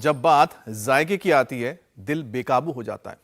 जब बात जायके की आती है, दिल बेकाबू हो जाता है।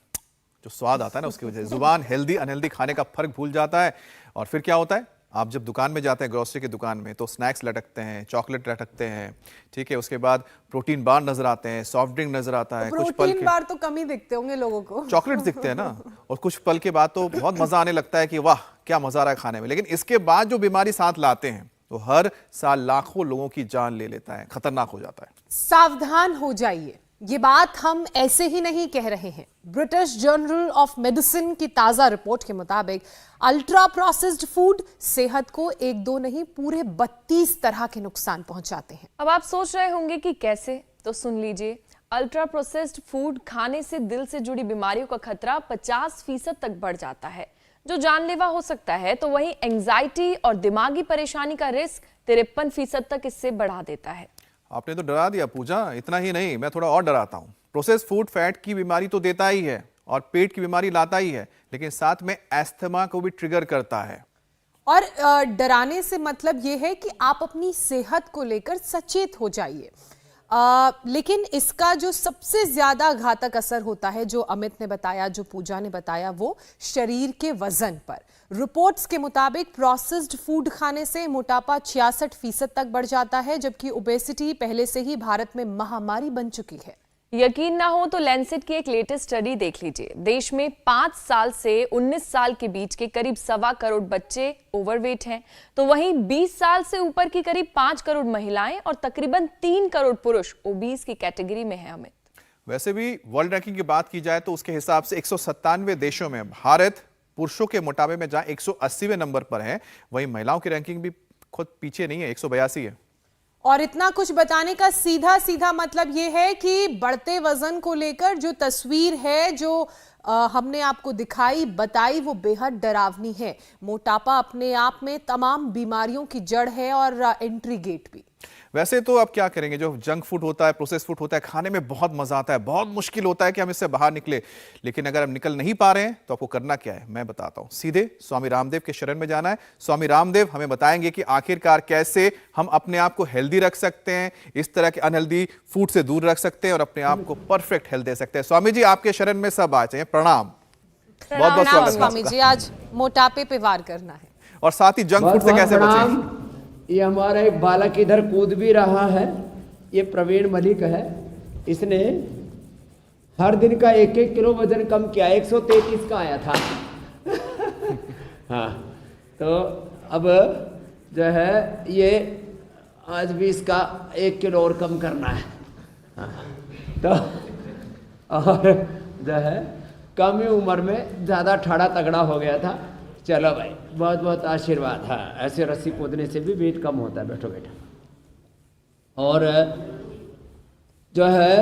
जो स्वाद आता है ना, उसकी वजह से जुबान हेल्दी अनहेल्दी खाने का फर्क भूल जाता है। और फिर क्या होता है, आप जब दुकान में जाते हैं, ग्रोसरी की दुकान में, तो स्नैक्स लटकते हैं, चॉकलेट लटकते हैं, ठीक है। उसके बाद प्रोटीन बार नजर आते हैं, सॉफ्ट ड्रिंक नजर आता है, कुछ पल प्रोटीन के बार तो कम ही दिखते होंगे लोगों को। चॉकलेट्स दिखते हैं ना, और कुछ पल के बाद तो बहुत मजा आने लगता है कि वाह क्या मजा आ रहा है खाने में। लेकिन इसके बाद जो बीमारी साथ लाते हैं, तो हर साल लाखों लोगों की जान ले लेता है, खतरनाक हो जाता है। सावधान हो जाइए, ये बात हम ऐसे ही नहीं कह रहे हैं। ब्रिटिश जर्नल ऑफ मेडिसिन की ताजा रिपोर्ट के मुताबिक अल्ट्रा प्रोसेस्ड फूड सेहत को एक दो नहीं पूरे 32 तरह के नुकसान पहुंचाते हैं। अब आप सोच रहे होंगे कि कैसे, तो सुन लीजिए। अल्ट्रा प्रोसेस्ड फूड खाने से दिल से जुड़ी बीमारियों का खतरा 50% तक बढ़ जाता है, जो जानलेवा हो सकता है। तो वहीं एंजाइटी और दिमागी परेशानी का रिस्क 53% तक इससे बढ़ा देता है। आपने तो डरा दिया पूजा। इतना ही नहीं, मैं थोड़ा और डराता हूं। प्रोसेस्ड फूड फैट की बीमारी तो देता ही है और पेट की बीमारी लाता ही है, लेकिन साथ में एस्थमा को भी ट्रिगर करता है। और डराने से मतलब यह है कि आप अपनी सेहत को लेकर सचेत हो जाइए। लेकिन इसका जो सबसे ज्यादा घातक असर होता है, जो अमित ने बताया, जो पूजा ने बताया, वो शरीर के वजन पर। रिपोर्ट्स के मुताबिक प्रोसेस्ड फूड खाने से मोटापा 66% तक बढ़ जाता है, जबकि ओबेसिटी पहले से ही भारत में महामारी बन चुकी है। यकीन ना हो तो लैंसेट की एक लेटेस्ट स्टडी देख लीजिए। देश में 5 साल से 19 साल के बीच के करीब 1.25 करोड़ बच्चे ओवरवेट हैं, तो वहीं 20 साल से ऊपर की करीब 5 करोड़ महिलाएं और तकरीबन 3 करोड़ पुरुष ओबीस की कैटेगरी में हैं। अमित, वैसे भी वर्ल्ड रैंकिंग की बात की जाए तो उसके हिसाब से 197 देशों में भारत पुरुषों के मोटापे में जहां 180वें नंबर पर है, वहीं महिलाओं की रैंकिंग भी खुद पीछे नहीं है, 182 है। और इतना कुछ बताने का सीधा सीधा मतलब यह है कि बढ़ते वजन को लेकर जो तस्वीर है, जो हमने आपको दिखाई बताई, वो बेहद डरावनी है। मोटापा अपने आप में तमाम बीमारियों की जड़ है और एंट्री गेट भी। वैसे तो अब क्या करेंगे, जो जंक फूड होता है, प्रोसेस फूड होता है, खाने में बहुत मजा आता है, बहुत मुश्किल होता है कि हम इससे बाहर निकले। लेकिन अगर हम निकल नहीं पा रहे हैं तो आपको करना क्या है, मैं बताता हूं। सीधे स्वामी रामदेव के शरण में जाना है। स्वामी रामदेव हमें बताएंगे कि आखिरकार कैसे हम अपने आप को हेल्दी रख सकते हैं, इस तरह के अनहेल्दी फूड से दूर रख सकते हैं और अपने आप को परफेक्ट हेल्थ दे सकते हैं। स्वामी जी, आपके शरण में सब आ जाए। प्रणाम। बहुत बहुत स्वागत स्वामी जी। आज मोटापे पे वार करना है और साथ ही जंक फूड से कैसे बचें। ये हमारा एक बालक इधर कूद भी रहा है, ये प्रवीण मलिक है। इसने हर दिन का 1-1 किलो वजन कम किया, 133 का आया था। हाँ, तो अब जो है ये आज भी इसका 1 किलो और कम करना है। हाँ, तो और जो है कम ही उम्र में ज़्यादा ठाड़ा तगड़ा हो गया था। चलो भाई, बहुत बहुत आशीर्वाद। हाँ, ऐसे रस्सी कूदने से भी वेट कम होता है। बैठो बेटा। और जो है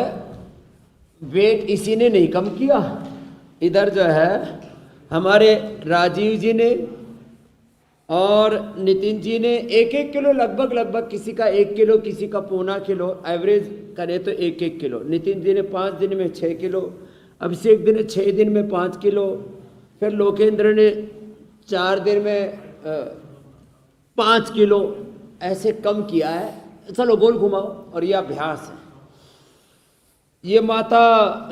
वेट इसी ने नहीं कम किया, इधर जो है हमारे राजीव जी ने और नितिन जी ने 1-1 किलो लगभग किसी का 1 किलो, किसी का 1.25 किलो, एवरेज करे तो 1-1 किलो। नितिन जी ने 5 दिन में 6 किलो, अभिषेक जी ने 6 दिन में 5 किलो, फिर लोकेंद्र ने 4 दिन में 5 किलो ऐसे कम किया है। चलो गोल घुमाओ। और ये अभ्यास है। ये माता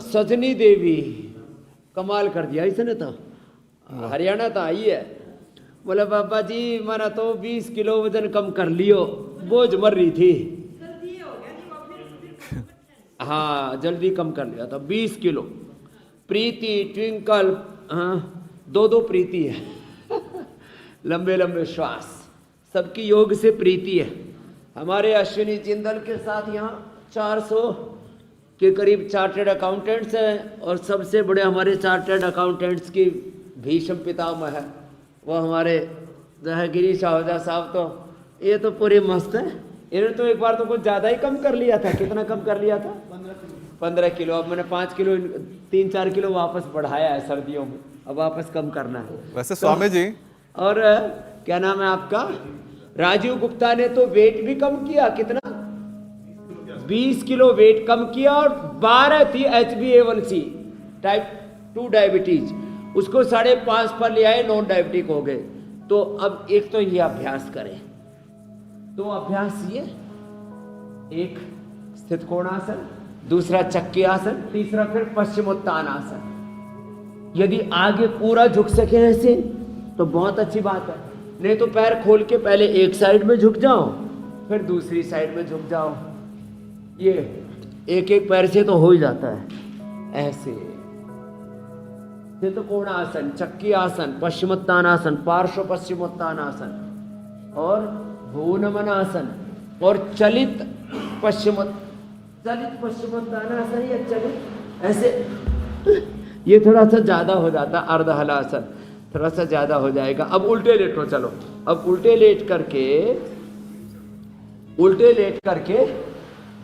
सजनी देवी कमाल कर दिया इसने तो, हरियाणा तो आई है। बोले बाबा जी मैंने तो 20 किलो वजन कम कर लियो, बोझ मर रही थी। हाँ, जल्दी कम कर लिया था 20 किलो। प्रीति, ट्विंकल, हाँ 2-2 प्रीति है। लंबे लंबे श्वास, सबकी योग से प्रीति है। हमारे अश्विनी जिंदल के साथ यहाँ 400 के करीब चार्टर्ड अकाउंटेंट्स हैं, और सबसे बड़े हमारे चार्टर्ड अकाउंटेंट्स की भीष्म पितामह है वो हमारे गिरीश आहूजा साहब। तो ये तो पूरी मस्त है। इन्होंने तो एक बार तो कुछ ज़्यादा ही कम कर लिया था। कितना कम कर लिया था? 15 किलो। अब मैंने 5 किलो, 3-4 किलो वापस बढ़ाया है सर्दियों में, अब वापस कम करना है। वैसे स्वामी जी, और क्या नाम है आपका? राजीव गुप्ता ने तो वेट भी कम किया। कितना? 20 किलो वेट कम किया, और 12 थी HbA1c, टाइप 2 डायबिटीज, उसको 5.5 पर ले आए, नॉन डायबिटिक हो गए। तो अब एक तो ये अभ्यास करें। तो अभ्यास ये, एक स्थित कोणासन, दूसरा चक्की आसन, तीसरा फिर पश्चिमोत्तान आसन। यदि आगे पूरा झुक सके ऐसे तो बहुत अच्छी बात है, नहीं तो पैर खोल के पहले एक साइड में झुक जाओ, फिर दूसरी साइड में झुक जाओ। ये एक एक पैर से तो हो ही जाता है ऐसे। तो कोण आसन, चक्की आसन, पश्चिमोत्तान आसन, पार्श्व पश्चिमोत्तान आसन और भूनमन आसन और चलित पश्चिमोत्तान आसन या चलित ऐसे। ये थोड़ा सा ज्यादा हो जाता, अर्ध हलासन थोड़ा सा ज्यादा हो जाएगा। अब उल्टे लेटो, चलो अब उल्टे लेट करके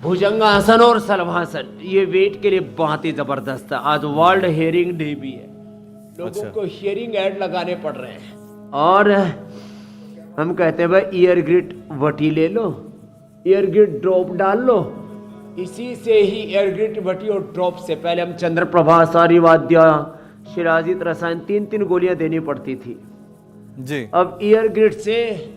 भुजंगासन और सलभासन, ये वेट के लिए बहुत ही जबरदस्त है। आज वर्ल्ड हियरिंग डे भी है, लोगों को हियरिंग एड लगाने पड़ रहे हैं। और हम कहते हैं भाई ईयर ग्रिड वटी ले लो, ईयर ग्रिड ड्रॉप डाल लो। इसी से ही ईयर ग्रिड वटी और ड्रॉप से पहले हम चंद्रप्रभा, सारीवाद्य, शिराजित रसायन 3-3 गोलियां देनी पड़ती थी जी। अब ईयर ग्रिड से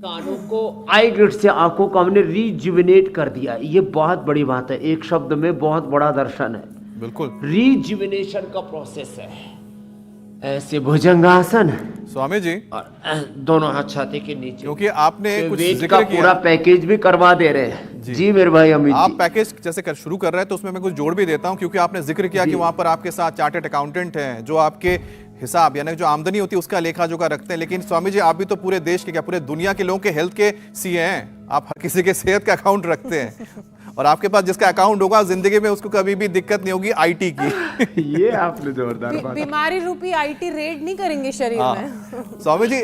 कानों को, आई ग्रिड से आंखों को हमने रीजुविनेट कर दिया। ये बहुत बड़ी बात है, एक शब्द में बहुत बड़ा दर्शन है। बिल्कुल, रीजुविनेशन का प्रोसेस है। ऐसे भुजंगासन स्वामी जी, और दोनों हाथ छाती के नीचे, क्योंकि आपने कुछ वेट जिक्र का किया, पूरा पैकेज भी करवा दे रहे हैं जी मेरे भाई अमित आप जी। पैकेज जैसे शुरू कर रहे हैं तो उसमें मैं कुछ जोड़ भी देता हूं, क्योंकि आपने जिक्र किया कि वहां पर आपके साथ चार्टर्ड अकाउंटेंट हैं जो आपके हिसाब यानी जो आमदनी होती है उसका लेखा जोखा रखते हैं। लेकिन स्वामी जी, आप भी तो पूरे देश के, क्या पूरे दुनिया के लोगों के हेल्थ के सीए हैं। आप हर किसी के सेहत का अकाउंट रखते हैं और आपके पास जिसका अकाउंट होगा जिंदगी में उसको कभी भी दिक्कत नहीं होगी आईटी की। ये आपने जोरदार बात। बीमारी रूपी आईटी रेड नहीं करेंगे शरीर में। स्वामी जी,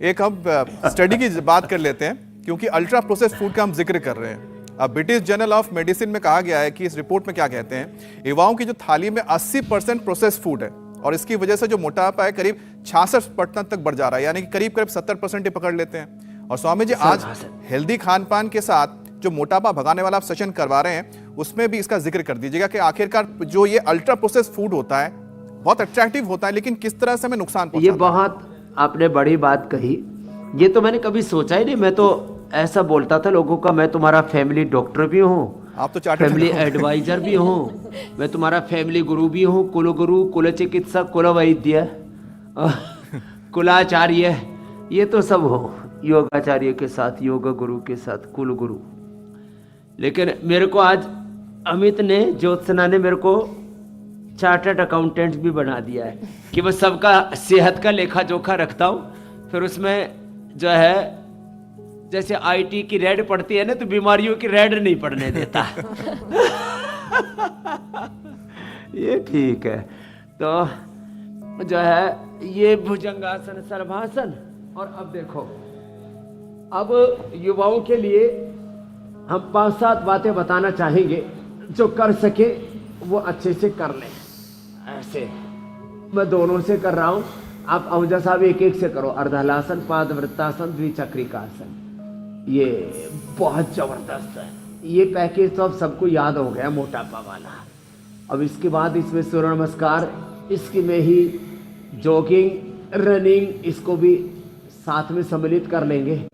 एक हम स्टडी की बात कर लेते हैं, क्योंकि अल्ट्रा प्रोसेस्ड फूड का हम जिक्र कर रहे हैं। अब ब्रिटिश जर्नल ऑफ मेडिसिन में कहा गया है कि इस रिपोर्ट में क्या कहते हैं, युवाओं की जो थाली में 80% प्रोसेस्ड फूड है और इसकी वजह से जो मोटापा है करीब 66% तक बढ़ जा रहा है, यानी कि करीब 70% ही पकड़ लेते हैं। और स्वामी जी, आज हेल्दी खान पान के साथ जो मोटापा भगाने वाला आप सेशन करवा रहे हैं उसमें भी इसका जिक्र कर दीजिएगा कि आखिरकार जो ये अल्ट्रा प्रोसेस्ड फूड होता है बहुत अट्रैक्टिव होता है, लेकिन किस तरह से हमें नुकसान पहुंचाता है। ये बहुत आपने बड़ी बात कही, ये तो मैंने कभी सोचा ही नहीं। मैं तो ऐसा बोलता था लोगों का, मैं तुम्हारा फैमिली डॉक्टर भी हूँ, आप तो चार्टर्ड फैमिली एडवाइजर भी हूँ, मैं तुम्हारा फैमिली गुरु भी हूँ, कुल गुरु, कुल चिकित्सक, कुल वैद्य, कुलाचार्य, ये तो सब हो, योगाचार्य के साथ, योग गुरु के साथ कुल गुरु। लेकिन मेरे को आज अमित ने, ज्योत्सना ने मेरे को चार्टर्ड अकाउंटेंट भी बना दिया है कि मैं सबका सेहत का लेखा जोखा रखता हूँ। फिर उसमें जो है जैसे आईटी की रेड पड़ती है ना, तो बीमारियों की रेड नहीं पड़ने देता। ये ठीक है। तो जो है ये भुजंगासन, सर्वासन। और अब देखो, अब युवाओं के लिए हम 5-7 बातें बताना चाहेंगे जो कर सके वो अच्छे से कर लें। ऐसे मैं दोनों से कर रहा हूं, आप अहुजा साहब एक एक से करो। अर्धहलासन, पादवृत्तासन, द्विचक्रिकासन, ये बहुत जबरदस्त है। ये पैकेज तो अब सबको याद हो गया, मोटापा वाला। अब इसके बाद इसमें सूर्य नमस्कार, इसकी में ही जॉगिंग, रनिंग, इसको भी साथ में सम्मिलित कर लेंगे।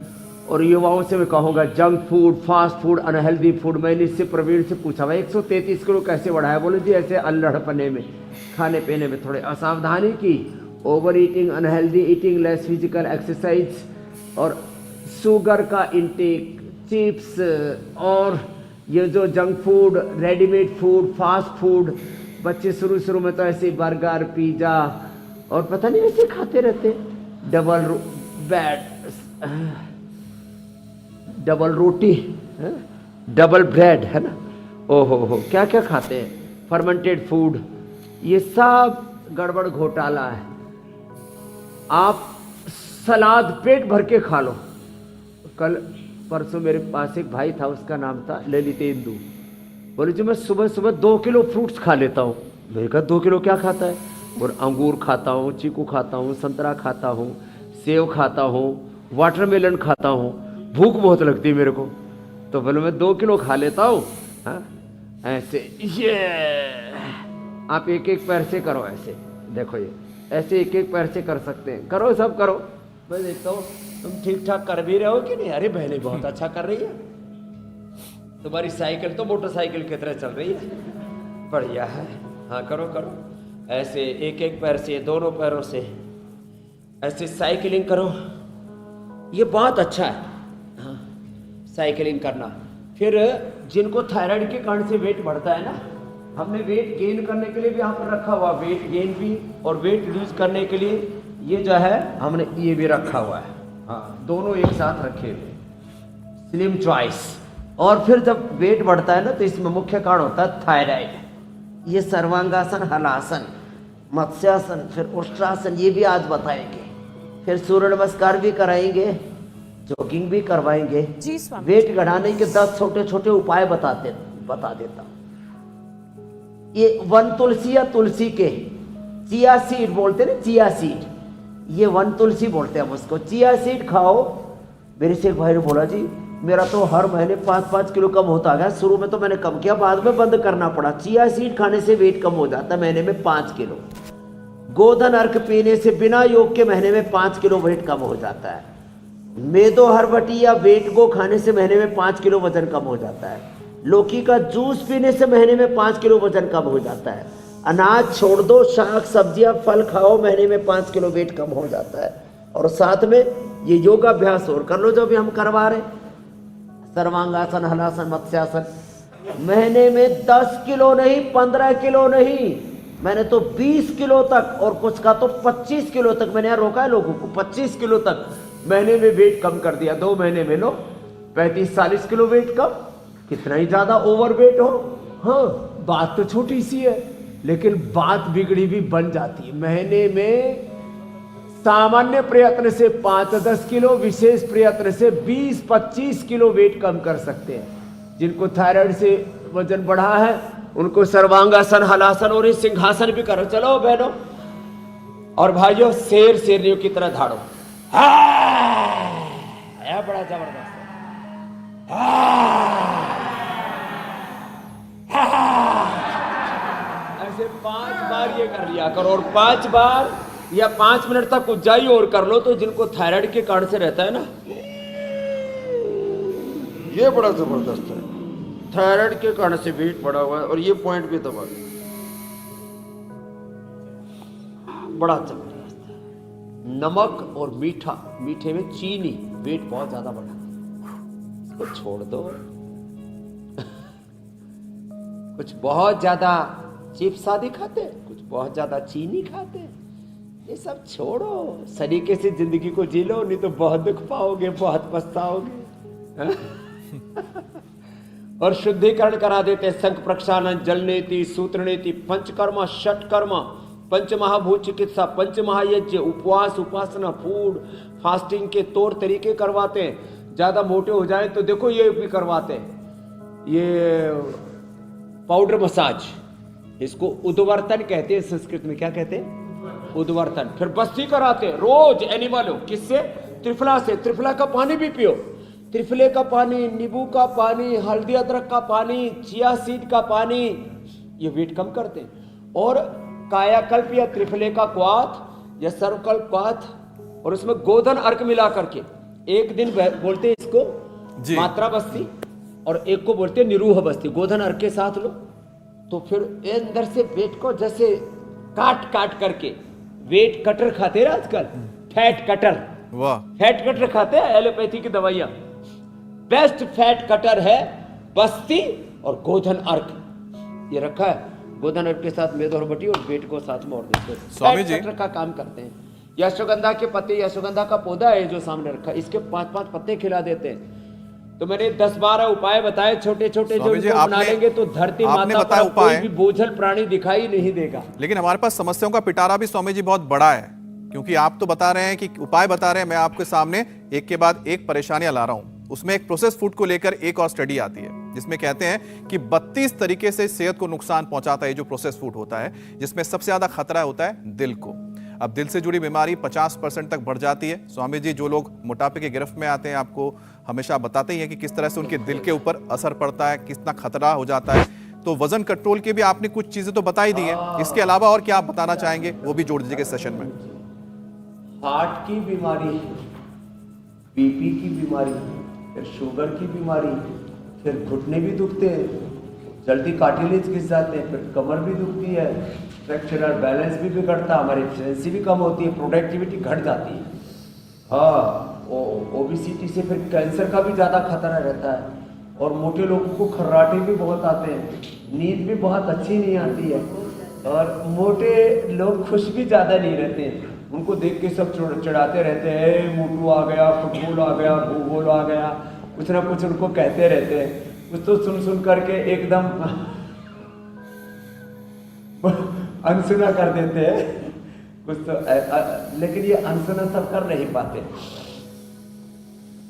और युवाओं से मैं कहूँगा, junk food, fast food, unhealthy food, मैंने इससे प्रवीण से पूछा भाई 133 किलो कैसे बढ़ाया? बोले जी ऐसे अल्लड़पने में, खाने पीने में थोड़े असावधानी की, over eating, unhealthy eating, less physical exercise और शुगर का इंटेक, चिप्स और ये जो junk food, readymade food, fast food, बच्चे शुरू में तो ऐसे बर्गर, पिज़्ज़ा और पता नहीं ऐसे खाते रहते, डबल रोटी, डबल ब्रेड, है ना, ओहो क्या क्या खाते हैं, फर्मेंटेड फूड, ये सब गड़बड़ घोटाला है। आप सलाद पेट भर के खा लो। कल परसों मेरे पास एक भाई था, उसका नाम था ललितेंदु। बोले जी मैं सुबह 2 किलो फ्रूट्स खा लेता हूँ। मैंने कहा 2 किलो क्या खाता है? और अंगूर खाता हूँ, चीकू खाता हूँ, संतरा खाता हूँ, सेब खाता हूँ, वाटरमेलन खाता हूँ, भूख बहुत लगती है मेरे को, तो बोले मैं 2 किलो खा लेता हूँ। ऐसे ये आप एक एक पैर से करो, ऐसे देखो, ये ऐसे एक एक पैर से कर सकते हैं। करो, सब करो। मैं देखता हूँ तुम ठीक ठाक कर भी रहे हो कि नहीं? अरे बहने बहुत अच्छा कर रही है। तुम्हारी साइकिल तो मोटरसाइकिल की तरह चल रही है, बढ़िया है। हाँ करो करो, ऐसे एक एक पैर से, दोनों पैरों से ऐसे साइकिलिंग करो, ये बहुत अच्छा है। हाँ साइकिलिंग करना। फिर जिनको थायराइड के कारण से वेट बढ़ता है ना, हमने वेट गेन करने के लिए भी यहाँ पर रखा हुआ, वेट गेन भी और वेट लूज करने के लिए ये जो है हमने ये भी रखा हुआ है। हाँ दोनों एक साथ रखे हुए, स्लिम चॉइस। और फिर जब वेट बढ़ता है ना तो इसमें मुख्य कारण होता है थायराइड। ये सर्वांगासन, हलासन, मत्स्यासन, फिर उष्ट्रासन, ये भी आज बताएंगे। फिर सूर्य नमस्कार भी कराएंगे, जॉगिंग भी करवाएंगे। जी स्वामी। वेट घटाने के 10 छोटे छोटे उपाय बता देता हूं। ये वन तुलसी या तुलसी के चिया सीड बोलते ना, चिया सीड, ये वन तुलसी बोलते हैं हम उसको। चिया सीड खाओ। मेरे से एक भाई ने बोला जी मेरा तो हर महीने 5-5 किलो कम होता गया। शुरू में तो मैंने कम किया, बाद में बंद करना पड़ा। चिया सीड खाने से वेट कम हो जाता है महीने में 5 किलो। गोधन अर्क पीने से बिना योग के महीने में 5 किलो वेट कम हो जाता है। मेदो हरबटी या वेट को खाने से महीने में 5 किलो वजन कम हो जाता है। लौकी का जूस पीने से महीने में 5 किलो वजन कम हो जाता है। अनाज छोड़ दो, शाक सब्जियां फल खाओ, महीने में 5 किलो वेट कम हो जाता है। और साथ में ये योगाभ्यास और कर लो जो भी हम करवा रहे, सर्वांगासन, हलासन, मत्स्यासन। महीने में 10 किलो नहीं, 15 किलो नहीं, मैंने तो 20 किलो तक, और कुछ का तो 25 किलो तक मैंने यहाँ रोका है लोगों को। 25 किलो तक महीने में वेट कम कर दिया। 2 महीने में लो 35-40 किलो वेट कम। कितना ही ज्यादा ओवर वेट हो। हाँ बात तो छोटी सी है, लेकिन बात बिगड़ी भी बन जाती है। महीने में सामान्य प्रयत्न से 5-10 किलो, विशेष प्रयत्न से 20-25 किलो वेट कम कर सकते हैं। जिनको थायराइड से वजन बढ़ा है उनको सर्वांगासन, हलासन और इस सिंहासन भी करो। चलो बहनों और भाइयों, शेर शेरनियों की तरह धाड़ो। आया बड़ा जबरदस्त। ऐसे 5 बार ये कर लिया करो, और 5 बार या 5 मिनट तक ऊंचाई और कर लो। तो जिनको थायराइड के कारण से रहता है ना, ये बड़ा जबरदस्त है। थायराइड के कारण से वेट बढ़ा हुआ है और ये पॉइंट भी दबा, बड़ा जबरदस्त है। नमक और मीठा, मीठे में चीनी वेट बहुत ज्यादा बढ़ा, इसको छोड़ दो। कुछ बहुत ज्यादा चिप्स आदि खाते, कुछ बहुत ज्यादा चीनी खाते, ये सब छोड़ो। सलीके से जिंदगी को जी लो, नहीं तो बहुत दुख पाओगे, बहुत पछताओगे। और शुद्धिकरण करा देते। संख प्रक्षालन, जलनेति, सूत्रनेति, पंचकर्म, षटकर्म, पंचमहाभूत चिकित्सा, पंचमहायज्ञ, उपवास, उपासना, फूड, फास्टिंग के तौर तरीके करवाते हैं। ज्यादा मोटे हो जाए तो देखो ये भी करवाते हैं, ये पाउडर मसाज, इसको उद्वर्तन कहते हैं। संस्कृत में क्या कहते हैं? उद्वर्तन। फिर बस्ती कराते हैं रोज एनिमल हो, किससे? त्रिफला से। त्रिफला का पानी भी पियो। त्रिफले का पानी, नींबू का पानी, हल्दी अदरक का पानी, चिया सीड का पानी, ये वेट कम करते हैं। और कायाकल्प या त्रिफले का क्वाथ या सर्वकल्प क्वाथ, और उसमें गोधन अर्क मिला करके एक दिन बोलते हैं इसको मात्रा बस्ती, और एक को बोलते हैं निरूह बस्ती। गोधन अर्क के साथ लो तो फिर अंदर से वेट को जैसे काट काट करके, वेट कटर खाते हैं आजकल, फैट कटर। वाह, फैट कटर खाते हैं, एलोपैथी की दवाइयां। बेस्ट फैट कटर है बस्ती और गोधन अर्क। ये रखा है, गोधन अर्क के साथ मेदो हरबटी और वेट को साथ में और देते हैं। स्वामी जी, फैट कटर का काम करते हैं। यशोगंधा के पत्ते, यशोगंधा का पौधा है जो सामने रखा है, इसके 5-5 पत्ते खिला देते हैं। तो मैंने 10-12 उपाय बताए छोटे छोटे, जो इनको अपना लेंगे तो धरती माता पर कोई भी बोझल प्राणी दिखाई नहीं देगा। लेकिन हमारे पास समस्याओं का पिटारा भी स्वामी जी बहुत बड़ा है, क्योंकि आप तो बता रहे हैं कि उपाय बता रहे हैं, मैं आपके सामने एक के बाद एक परेशानियां ला रहा हूं। उसमें एक प्रोसेस फूड को लेकर एक और स्टडी आती है जिसमें कहते हैं कि 32 तरीके से सेहत को नुकसान पहुंचाता है जो प्रोसेस फूड होता है, जिसमें सबसे ज्यादा खतरा होता है दिल को। अब दिल से जुड़ी बीमारी 50% तक बढ़ जाती है। स्वामी जी, जो लोग मोटापे की गिरफ्त में आते हैं, आपको हमेशा बताते ही हैं कि किस तरह से उनके दिल के ऊपर असर पड़ता है, कितना खतरा हो जाता है। तो वजन कंट्रोल के भी आपने कुछ चीजें तो बता ही दी हैं, इसके अलावा और क्या आप बताना चाहेंगे वो भी जोड़ दीजिएगा सेशन में। हार्ट की बीमारी, बीपी की बीमारी, फिर शुगर की बीमारी, फिर घुटने भी दुखते हैं, जल्दी कार्टिलेज घिस जाते हैं, फिर कमर भी दुखती है, फ्रैक्चरल बैलेंस भी बिगड़ता है, हमारी एफिशिएंसी भी कम होती है, प्रोडक्टिविटी घट जाती है। हाँ, ओबेसिटी से फिर कैंसर का भी ज़्यादा खतरा रहता है, और मोटे लोगों को खर्राटे भी बहुत आते हैं, नींद भी बहुत अच्छी नहीं आती है, और मोटे लोग खुश भी ज़्यादा नहीं रहते हैं। उनको देख के सब चिढ़ाते रहते हैं, मोटू आ गया, फुटबॉल आ गया, भूगोल आ गया, कुछ ना कुछ उनको कहते रहते हैं। कुछ तो सुन करके एकदम अनसुना कर देते हैं कुछ तो, लेकिन ये अनसुना सब कर नहीं पाते।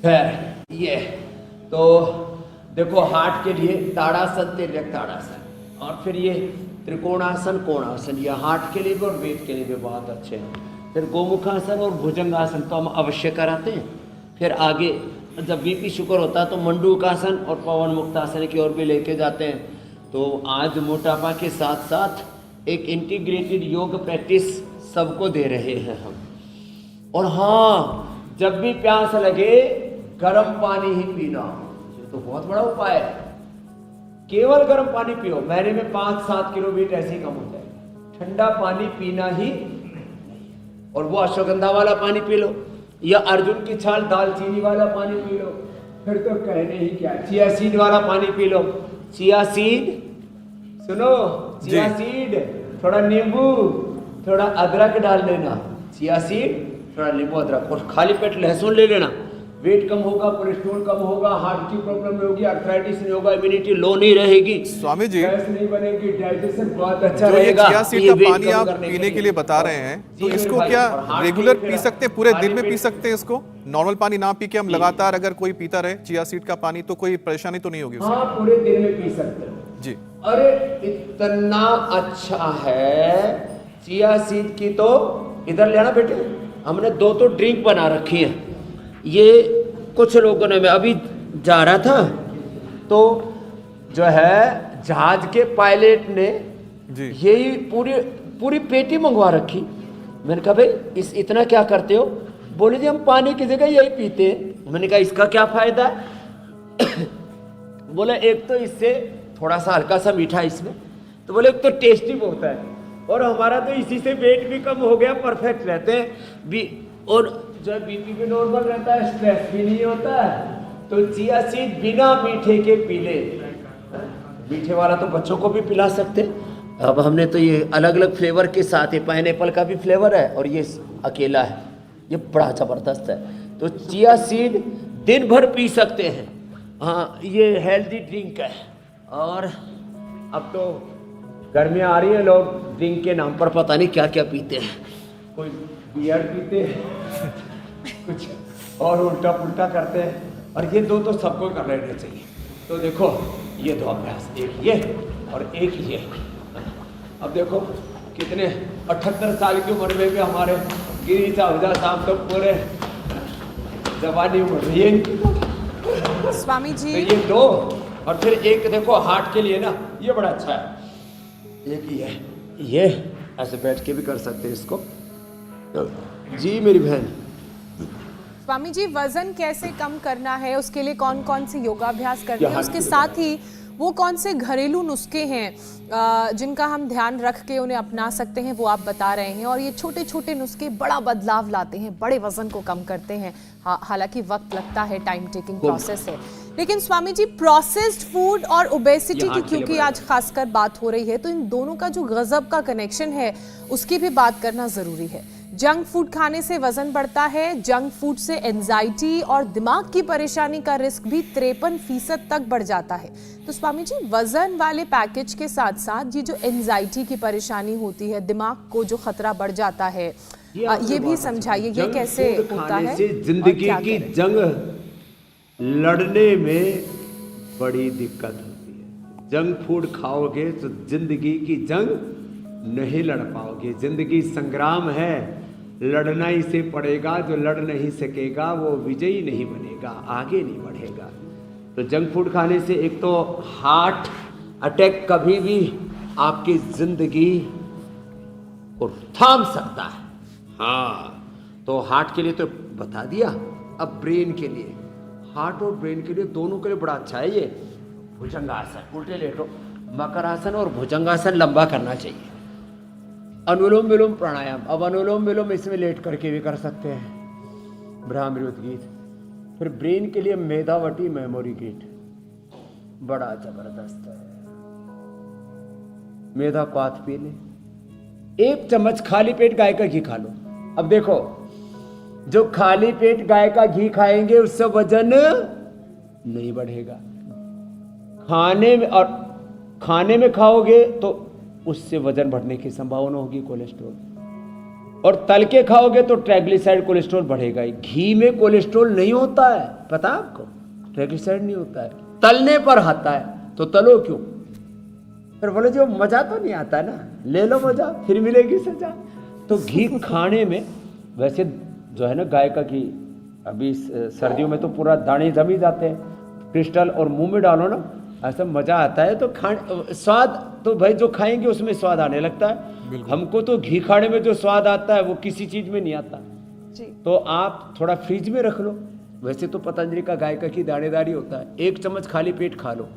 खैर, ये तो देखो हार्ट के लिए ताड़ासन, तिर्यक ताड़ासन, और फिर ये त्रिकोणासन, कोणासन, ये हार्ट के लिए भी और वेट के लिए भी बहुत अच्छे हैं। फिर गोमुखासन और भुजंगासन तो हम अवश्य कराते हैं। फिर आगे जब बीपी शुगर होता है तो मंडूकासन और पवन मुक्तासन की ओर भी लेके जाते हैं। तो आज मोटापा के साथ साथ एक इंटीग्रेटेड योग प्रैक्टिस सबको दे रहे हैं हम। और हाँ, जब भी प्यास लगे गर्म पानी ही पीना, ये तो बहुत बड़ा उपाय है। केवल गर्म पानी पियो, महीने में 5-7 किलो वेट ऐसे ही कम हो जाएगा। ठंडा पानी पीना ही, और वो अश्वगंधा वाला पानी पी लो, या अर्जुन की छाल दालचीनी वाला पानी पी लो, फिर तो कहने ही क्या, चिया सीड वाला पानी पी लो। चिया सीड, सुनो, चिया सीड, थोड़ा नींबू, थोड़ा अदरक डाल लेना, चिया सीड, थोड़ा नींबू अदरक, और खाली पेट लहसुन ले लेना। वेट कम होगा, कोलेस्ट्रॉल कम होगा, हार्ट की प्रॉब्लम नहीं होगी, अर्थराइटिस नहीं होगा, इम्यूनिटी लो नहीं रहेगी, स्वामी जी, गैस नहीं बनेगी, डाइजेशन बहुत अच्छा जो ये रहेगा। चिया सीड का पानी आप पीने के लिए बता रहे हैं, तो इसको क्या रेगुलर पी सकते हैं, पूरे दिन में पी सकते हैं इसको? नॉर्मल पानी ना पी के हम लगातार अगर कोई पीता रहे चिया सीड का पानी, तो कोई परेशानी तो नहीं होगी उससे? हाँ, पूरे दिन में पी सकते हैं जी। अरे इतना अच्छा है चिया सीड की, तो इधर ले आना बेटे, हमने 2 तो ड्रिंक बना रखी है। ये कुछ लोगों ने, मैं अभी जा रहा था तो जो है जहाज के पायलट ने जी यही पूरी पेटी मंगवा रखी। मैंने कहा भाई इतना क्या करते हो? बोले जी हम पानी की जगह यही पीते हैं। मैंने कहा इसका क्या फायदा है? बोले एक तो इससे थोड़ा सा हल्का सा मीठा इसमें, तो बोले एक तो टेस्टी बहुत है, और हमारा तो इसी से वेट भी कम हो गया, परफेक्ट रहते हैं भी, और जो बीपी भी नॉर्मल रहता है, स्ट्रेस भी नहीं होता है। तो चिया सीड बिना मीठे के पी ले। मीठे वाला तो बच्चों को भी पिला सकते। अब हमने तो ये अलग अलग फ्लेवर के साथ, ये पाइनएप्पल का भी फ्लेवर है और ये अकेला है, ये बड़ा ज़बरदस्त है। तो चिया सीड दिन भर पी सकते हैं। हाँ, ये हेल्दी ड्रिंक है। और अब तो गर्मियाँ आ रही हैं, लोग ड्रिंक के नाम पर पता नहीं क्या क्या पीते हैं। कोई बियर पीते हैं, कुछ और उल्टा पुल्टा करते हैं, और ये 2 तो सबको कर लेने चाहिए। तो देखो ये 2 अभ्यास, एक ये और एक ये। अब देखो कितने 78 साल की उम्र में भी हमारे गिरी साहब साहब तो पूरे जवानी उम्र रही है इनकी। स्वामी जी, तो ये 2, और फिर एक देखो हार्ट के लिए ना, ये बड़ा अच्छा है। एक ये ऐसे बैठ के भी कर सकते हैं इसको। जी मेरी बहन। स्वामी जी, वजन कैसे कम करना है, उसके लिए कौन कौन से योगाभ्यास करने हैं, उसके साथ ही वो कौन से घरेलू नुस्खे हैं जिनका हम ध्यान रख के उन्हें अपना सकते हैं, वो आप बता रहे हैं। और ये छोटे छोटे नुस्खे बड़ा बदलाव लाते हैं, बड़े वजन को कम करते हैं। हालांकि वक्त लगता है, टाइम टेकिंग प्रोसेस है। लेकिन स्वामी जी, प्रोसेस्ड फूड और ओबेसिटी की क्योंकि आज खासकर बात हो रही है, तो इन दोनों का जो गजब का कनेक्शन है उसकी भी बात करना जरूरी है। जंक फूड खाने से वजन बढ़ता है, जंक फूड से एंजाइटी और दिमाग की परेशानी का रिस्क भी 53% तक बढ़ जाता है। तो स्वामी जी, वजन वाले पैकेज के साथ साथ ये जो एंजाइटी की परेशानी होती है, दिमाग को जो खतरा बढ़ जाता है, ये भी समझाइए, ये कैसे होता है? जिंदगी की जंग लड़ने में बड़ी दिक्कत होती है। जंक फूड खाओगे तो जिंदगी की जंग नहीं लड़ पाओगे। जिंदगी संग्राम है, लड़ना ही से पड़ेगा। जो लड़ नहीं सकेगा वो विजयी नहीं बनेगा, आगे नहीं बढ़ेगा। तो जंक फूड खाने से एक तो हार्ट अटैक कभी भी आपकी जिंदगी को थाम सकता है। हाँ, तो हार्ट के लिए तो बता दिया। अब ब्रेन के लिए, हार्ट और ब्रेन के लिए, दोनों के लिए बड़ा अच्छा है ये। भुजंगासन, उल्टे लेटो। मकरासन और भुजंगासन लंबा करना चाहिए। अनुलोम विलोम प्राणायाम, अब अनुलोम विलोम इसमें लेट करके भी कर सकते हैं, ब्राह्मी उद्गीत। फिर ब्रेन के लिए मेधावटी मेमोरी किट बड़ा जबरदस्त है। मेधा पात पी ले, 1 चम्मच खाली पेट गाय का घी खा लो। अब देखो, जो खाली पेट गाय का घी खाएंगे उससे वजन नहीं बढ़ेगा। खाने में खाओगे तो उससे वजन बढ़ने की संभावना होगी, कोलेस्ट्रॉल। और तल के खाओगे तो ट्राइग्लिसराइड कोलेस्ट्रॉल बढ़ेगा ही। घी में कोलेस्ट्रॉल नहीं होता है, पता आपको? ट्राइग्लिसराइड नहीं होता है, तलने पर आता है। तो तलो क्यों? फिर बोले जो मजा तो नहीं आता ना, ले लो मजा, फिर मिलेगी सजा। तो घी खाने में वैसे जो है ना, गाय का घी अभी सर्दियों में तो पूरा दाने जमी जाते हैं, क्रिस्टल, और मुंह में डालो ना, ऐसा मजा आता है। तो स्वाद तो भाई जो खाएंगे उसमें स्वाद आने लगता है। हमको तो घी खाने में जो स्वाद आता है वो किसी चीज में नहीं आता जी। तो आप थोड़ा फ्रिज में रख लो। वैसे तो पतंजलि का गाय का घी दानेदारी होता है, 1 चम्मच खाली पेट खा लो,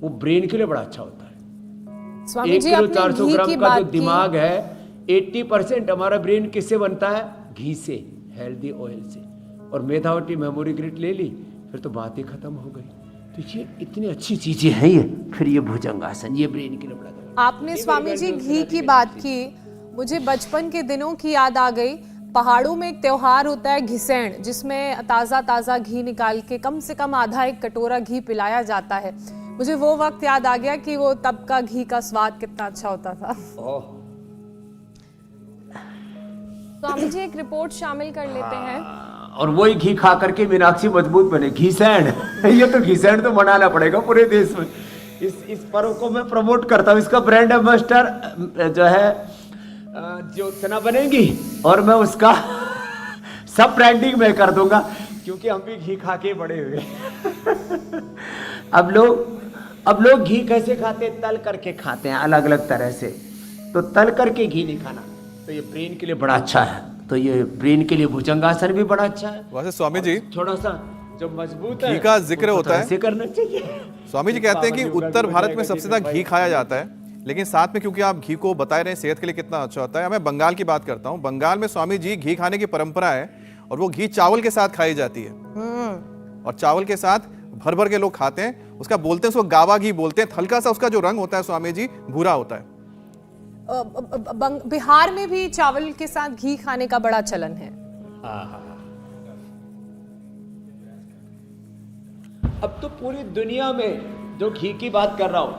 वो ब्रेन के लिए बड़ा अच्छा होता है। स्वामी 1 जी, किलो आपने 400 घी ग्राम की का जो बात की। दिमाग है, 80% हमारा ब्रेन किससे बनता है? घी से, हेल्दी ऑयल से। और मेधावटी मेमोरी ग्रिड ले ली, फिर तो बात ही खत्म हो गई। तो ये इतनी अच्छी चीजें हैं ये। फिर ये भुजंगासन, ये ब्रेन के लिए बड़ा जबरदस्त। आपने स्वामी जी घी की बात की, मुझे बचपन के दिनों की याद आ गई। पहाड़ों में एक त्योहार होता है घिसैण, जिसमें ताज़ा ताज़ा घी निकाल के कम से कम आधा 1 कटोरा घी पिलाया जाता है। मुझे वो वक्त याद आ गया कि वो तब का घी का स्वाद कितना अच्छा होता था। स्वामी जी, एक रिपोर्ट शामिल कर लेते हैं। और वही घी खा करके मीनाक्षी मजबूत बने। घीसैण ये तो घीसैण तो मनाना पड़ेगा पूरे देश में। इस पर्व को मैं प्रमोट करता हूँ। इसका ब्रांड एम्बेसडर जो है ज्योत्सना बनेगी, और मैं उसका सब ब्रांडिंग मैं कर दूंगा, क्योंकि हम भी घी खा के बड़े हुए। अब लोग घी कैसे खाते हैं? तल करके खाते हैं, अलग अलग तरह से। तो तल करके घी नहीं खाना, तो ये ब्रेन के लिए बड़ा अच्छा है। तो ये ब्रेन के लिए भुजंगासन भी बड़ा अच्छा है। वैसे स्वामी जी, थोड़ा सा जो मजबूत है, घी का जिक्र होता है, ऐसे करना चाहिए। स्वामी जी कहते हैं कि उत्तर भारत में सबसे ज्यादा घी खाया जाता है, लेकिन साथ में क्योंकि आप घी को बता रहे हैं सेहत के लिए कितना अच्छा होता है, मैं बंगाल की बात करता हूँ। बंगाल में स्वामी जी घी खाने की परंपरा है, और वो घी चावल के साथ खाई जाती है, और चावल के साथ भर भर के लोग खाते हैं। उसका बोलते हैं, उसको गावा घी बोलते हैं। हल्का सा उसका जो रंग होता है स्वामी जी, भूरा होता है। बिहार में भी चावल के साथ घी खाने का बड़ा चलन है। अब तो पूरी दुनिया में जो घी की बात कर रहा हूं,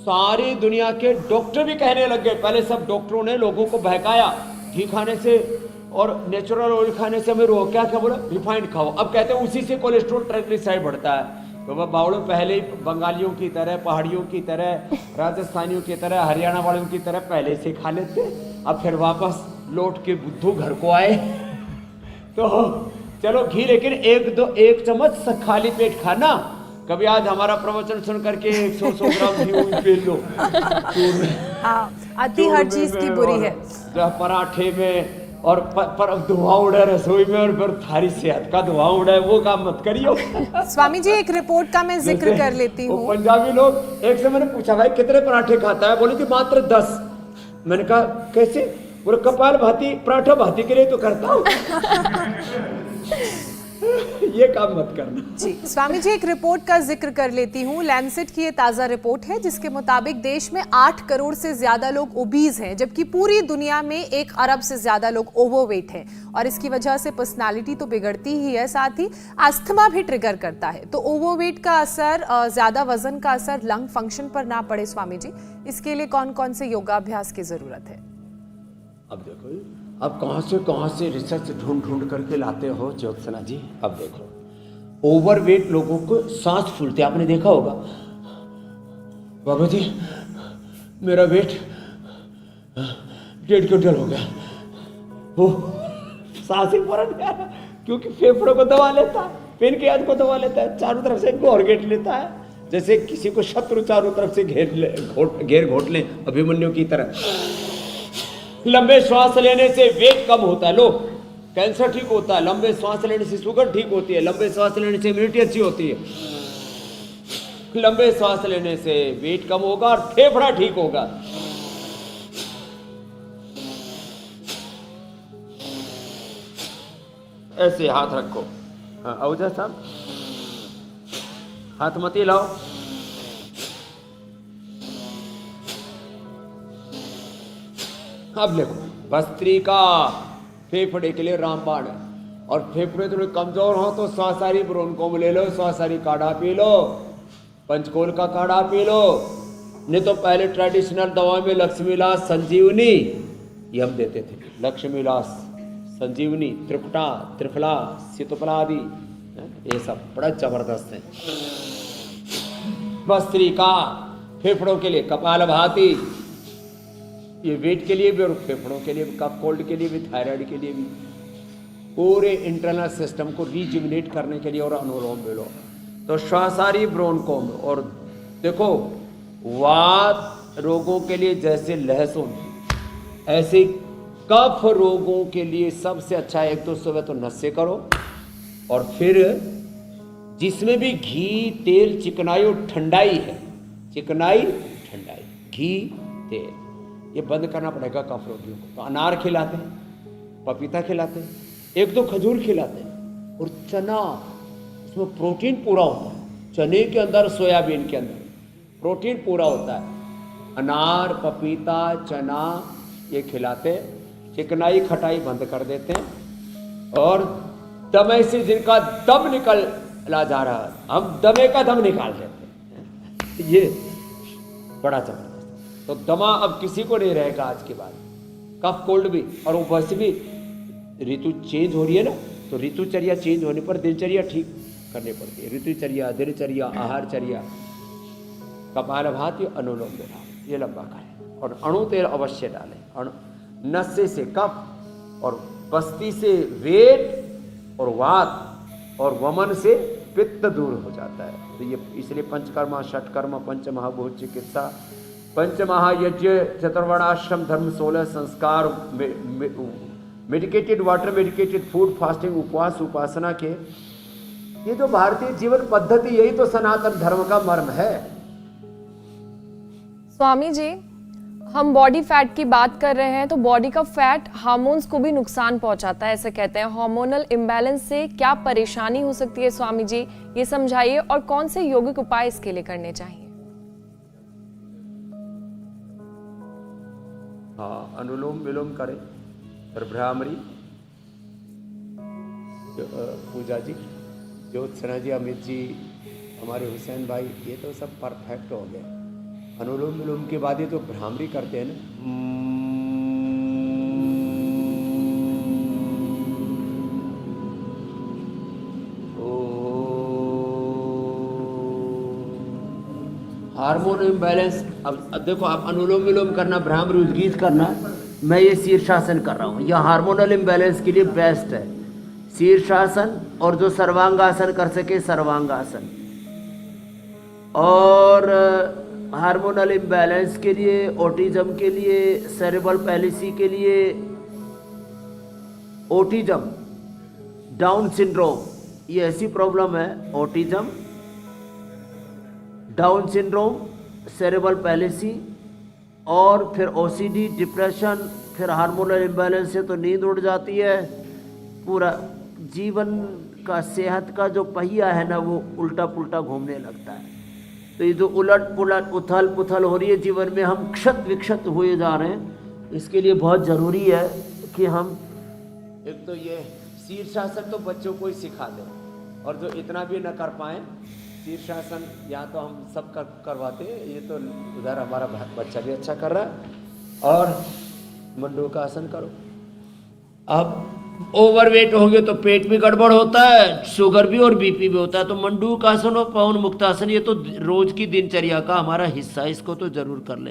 सारी दुनिया के डॉक्टर भी कहने लग गए। पहले सब डॉक्टरों ने लोगों को बहकाया घी खाने से और नेचुरल ऑयल खाने से। हमें क्या बोला? रिफाइंड खाओ। अब कहते हैं उसी से कोलेस्ट्रॉल, ट्राइग्लिसराइड बढ़ता है। तो वह बावड़ों पहले ही बंगालियों की तरह, पहाड़ियों की तरह, राजस्थानियों की तरह, हरियाणा वालों की तरह पहले से खा लेते। अब फिर वापस लौट के बुद्धू घर को आए। तो चलो घी, लेकिन 1 चम्मच खाली पेट खाना। कभी आज हमारा प्रवचन सुन करके 100 ग्राम घी पी लो। अति हर चीज की बुरी है। पराठे में और पर धुआं उड़ा रसोई में, और फिर थारी सेहत का धुआं उड़ा है, वो काम मत करियो। स्वामी जी, एक रिपोर्ट का मैं जिक्र कर लेती हूँ। पंजाबी लोग, एक से मैंने पूछा भाई कितने पराठे खाता है? बोले कि मात्र 10। मैंने कहा कैसे? बोले कपाल भाती, पराठा भाती के लिए तो करता हूँ। ये काम मत करना जी। स्वामी जी, एक रिपोर्ट का जिक्र कर लेती हूँ। लैंसेट की ये ताजा रिपोर्ट है, जिसके मुताबिक देश में 8 करोड़ से ज्यादा लोग ओबीज हैं, जबकि पूरी दुनिया में 1 अरब से ज्यादा लोग ओवरवेट हैं। और इसकी वजह से पर्सनालिटी तो बिगड़ती ही है, साथ ही अस्थमा भी ट्रिगर करता है। तो ओवरवेट का असर, ज्यादा वजन का असर लंग फंक्शन पर ना पड़े स्वामी जी, इसके लिए कौन कौन से योगाभ्यास की जरूरत है? अब देखो, अब कहां से रिसर्च ढूंढ करके लाते हो ज्योत्सना जी। अब देखो, ओवरवेट लोगों को सांस फूलते, आपने देखा होगा। बाबा जी मेरा वेट 1.5 क्विंटल हो गया, वो सांस ही पूरा नहीं आ रहा, क्योंकि फेफड़ों को दबा लेता है, पेनक्रियाज को दबा लेता है, चारों तरफ से घेर लेता है, जैसे किसी को शत्रु चारों तरफ से घेर घोट ले, अभिमन्यु की तरह। लंबे श्वास लेने से वेट कम होता है, लोग कैंसर ठीक होता है, लंबे श्वास लेने से शुगर ठीक होती है, लंबे श्वास लेने से इम्यूनिटी अच्छी होती है। लंबे सांस लेने से वेट कम होगा और फेफड़ा ठीक होगा। ऐसे हाथ रखो। हाँ, आहूजा साहब हाथ मत लाओ। अब देखो, भस्त्रिका फेफड़े के लिए रामबाण है, और फेफड़े थोड़े कमजोर हो तो स्वासारी ब्रोंको में ले लो, स्वासारी काढ़ा पी लो, पंचकोल का काढ़ा पी लो, नहीं तो पहले ट्रेडिशनल दवा में लक्ष्मीलास, संजीवनी ये हम देते थे। लक्ष्मीलास, संजीवनी, त्रिकुटा, त्रिफला, सीतोफला आदि ये सब बड़ा जबरदस्त है। भस्त्रिका फेफड़ों के लिए, कपालभाति ये वेट के लिए भी और फेफड़ों के लिए भी, कफ कोल्ड के लिए भी, थायराइड के लिए भी, पूरे इंटरनल सिस्टम को रिजुविनेट करने के लिए, और अनुलोम विलोम। तो श्वासारी ब्रोंकोम। और देखो, वात रोगों के लिए जैसे लहसुन, ऐसे कफ रोगों के लिए सबसे अच्छा है, एक तो सुबह तो नशे करो, और फिर जिसमें भी घी, तेल, चिकनाई और ठंडाई है, चिकनाई, ठंडाई, घी, तेल, ये बंद करना पड़ेगा कफ रोगियों को। तो अनार खिलाते हैं, पपीता खिलाते हैं, एक दो खजूर खिलाते हैं, और चना, उसमें प्रोटीन पूरा होता है। चने के अंदर, सोयाबीन के अंदर प्रोटीन पूरा होता है। अनार, पपीता, चना ये खिलाते हैं, चिकनाई खटाई बंद कर देते हैं। और दमे से जिनका दम निकला जा रहा है, हम दमे का दम निकाल देते हैं। ये बड़ा जबरदस्त। तो दमा अब किसी को नहीं रहेगा आज के बाद, कफ कोल्ड भी। और वो वैसे भी ऋतु चेंज हो रही है ना, तो ऋतुचर्या चेंज होने पर दिनचर्या ठीक करनी पड़ती है। ऋतुचर्या, दिनचर्या, आहारचर्या, कपालभाति, अनुलोम विलोम ये लंबा करें, और अणु तेल अवश्य डालें। नशे से कफ, और बस्ती से वेट, और वात और वमन से पित्त दूर हो जाता है। तो ये इसलिए पंचकर्मा, षटकर्मा, पंचमहाभूत चिकित्सा, पंचमहायज्ञ, चतुर्वर्णाश्रम धर्म, 16 संस्कार, medicated water, medicated food, fasting, उपवास, उपासना के, ये तो भारतीय जीवन पद्धति, यही तो सनातन धर्म का मर्म है। स्वामी जी, हम बॉडी फैट की बात कर रहे हैं, तो बॉडी का फैट हार्मोन्स को भी नुकसान पहुंचाता है, ऐसे कहते हैं। हार्मोनल इम्बैलेंस से क्या परेशानी हो सकती है स्वामी जी, ये समझाइए, और कौन से यौगिक उपाय इसके लिए करने चाहिए? हाँ, अनुलोम विलोम करें, और भ्रामरी, पूजा जी, ज्योत्सना जी, अमित जी, हमारे हुसैन भाई, ये तो सब परफेक्ट हो गए। अनुलोम विलोम के बाद ये तो भ्रामरी करते हैं ना, हार्मोन इम्बैलेंस। अब देखो, आप अनुलोम विलोम करना, भ्रामरी, उद्गीत करना, मैं ये शीर्षासन कर रहा हूँ, यह हार्मोनल इम्बैलेंस के लिए बेस्ट है। शीर्षासन, और जो सर्वांगासन कर सके सर्वांगासन। और हार्मोनल इम्बैलेंस के लिए, ऑटिज्म के लिए, सेरेब्रल पैलिसी के लिए, ऑटिज्म, डाउन सिंड्रोम, ये ऐसी प्रॉब्लम है, autism, down syndrome, cerebral policy, और फिर ओसीडी, डिप्रेशन, फिर हार्मोनल इम्बैलेंस से तो नींद उड़ जाती है, पूरा जीवन का, सेहत का जो पहिया है ना, वो उल्टा पुल्टा घूमने लगता है। तो ये जो उलट पुलट, उथल पुथल हो रही है जीवन में, हम क्षत विक्षत हुए जा रहे हैं। इसके लिए बहुत ज़रूरी है कि हम एक तो ये शीर्षासन तो बच्चों को ही सिखा दें, और जो इतना भी न कर पाएँ, शीर्षासन या तो हम सब करवाते हैं, ये तो उधर हमारा बच्चा भी अच्छा कर रहा है। और मंडूकासन करो। अब ओवरवेट हो गए तो पेट भी गड़बड़ होता है, शुगर भी और बीपी भी होता है। तो मंडूकासन और पवन मुक्तासन ये तो रोज की दिनचर्या का हमारा हिस्सा है, इसको तो जरूर कर ले।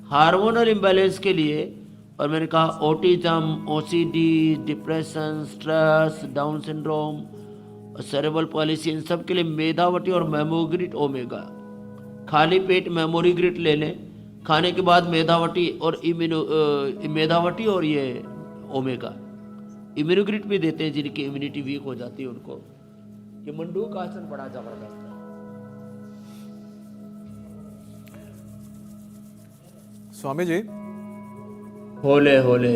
हार्मोनल इम्बैलेंस के लिए, और मैंने कहा autism, OCD, depression, stress, down syndrome, cerebral palsy, इन सब के लिए मेधावटी और मेमोग्रिट ओमेगा। खाली पेट मेमोरीग्रिट ले लें, खाने के बाद मेधावटी और मेधावटी और ये ओमेगा। इम्यूनोग्रिट भी देते हैं जिनकी इम्यूनिटी वीक हो जाती है उनको। ये मंडूक आसन बड़ा जबरदस्त है। स्वामी जी, होले होले।